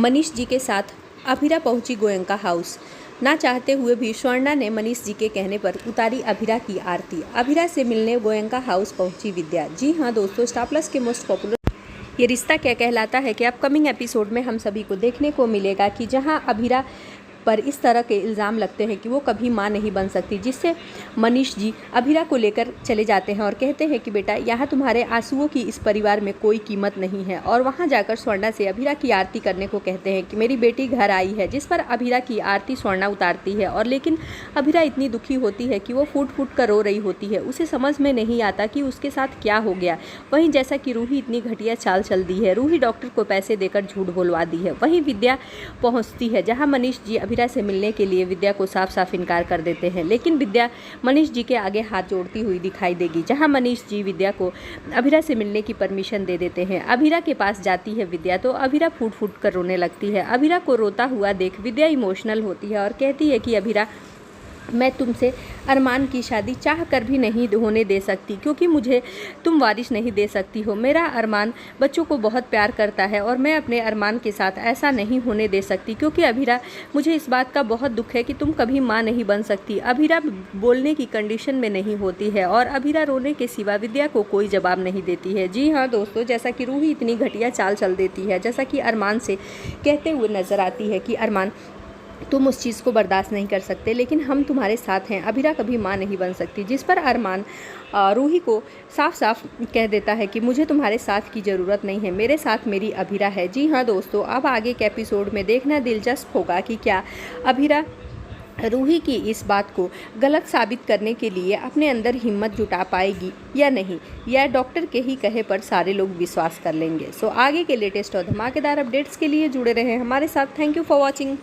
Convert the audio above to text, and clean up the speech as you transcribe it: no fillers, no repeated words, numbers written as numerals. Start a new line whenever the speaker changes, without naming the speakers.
मनीष जी के साथ अभिरा पहुंची गोयंका हाउस। ना चाहते हुए भी स्वर्णा ने मनीष जी के कहने पर उतारी अभिरा की आरती। अभिरा से मिलने गोयंका हाउस पहुंची विद्या। जी हाँ दोस्तों, स्टार प्लस के मोस्ट पॉपुलर ये रिश्ता क्या कहलाता है कि अपकमिंग एपिसोड में हम सभी को देखने को मिलेगा कि जहां अभिरा पर इस तरह के इल्ज़ाम लगते हैं कि वो कभी मां नहीं बन सकती, जिससे मनीष जी अभिरा को लेकर चले जाते हैं और कहते हैं कि बेटा यहाँ तुम्हारे आंसुओं की इस परिवार में कोई कीमत नहीं है। और वहाँ जाकर स्वर्णा से अभिरा की आरती करने को कहते हैं कि मेरी बेटी घर आई है, जिस पर अभिरा की आरती स्वर्णा उतारती है। और लेकिन अभिरा इतनी दुखी होती है कि वो फूट फूट कर रो रही होती है। उसे समझ में नहीं आता कि उसके साथ क्या हो गया। वहीं जैसा कि रूही इतनी घटिया चाल चल दी है, रूही डॉक्टर को पैसे देकर झूठ बोलवा दी है। वहीं विद्या पहुँचती है जहाँ मनीष जी अभिरा से मिलने के लिए विद्या को साफ साफ इनकार कर देते हैं। लेकिन विद्या मनीष जी के आगे हाथ जोड़ती हुई दिखाई देगी, जहां मनीष जी विद्या को अभिरा से मिलने की परमिशन दे देते हैं। अभिरा के पास जाती है विद्या तो अभिरा फूट फूट कर रोने लगती है। अभिरा को रोता हुआ देख विद्या इमोशनल होती है और कहती है कि अभिरा, मैं तुमसे अरमान की शादी चाह कर भी नहीं होने दे सकती, क्योंकि मुझे तुम वारिस नहीं दे सकती हो। मेरा अरमान बच्चों को बहुत प्यार करता है और मैं अपने अरमान के साथ ऐसा नहीं होने दे सकती, क्योंकि अभिरा, मुझे इस बात का बहुत दुख है कि तुम कभी माँ नहीं बन सकती। अभिरा बोलने की कंडीशन में नहीं होती है और अभिरा रोने के सिवा विद्या को कोई जवाब नहीं देती है। जी हाँ दोस्तों, जैसा कि रूही इतनी घटिया चाल चल देती है, जैसा कि अरमान से कहते हुए नजर आती है कि अरमान, तुम उस चीज़ को बर्दाश्त नहीं कर सकते, लेकिन हम तुम्हारे साथ हैं। अभिरा कभी माँ नहीं बन सकती, जिस पर अरमान रूही को साफ साफ कह देता है कि मुझे तुम्हारे साथ की ज़रूरत नहीं है, मेरे साथ मेरी अभिरा है। जी हाँ दोस्तों, अब आगे के एपिसोड में देखना दिलचस्प होगा कि क्या अभिरा रूही की इस बात को गलत साबित करने के लिए अपने अंदर हिम्मत जुटा पाएगी या नहीं, या डॉक्टर के ही कहे पर सारे लोग विश्वास कर लेंगे। सो आगे के लेटेस्ट और धमाकेदार अपडेट्स के लिए जुड़े रहें हमारे साथ। Thank you for watching.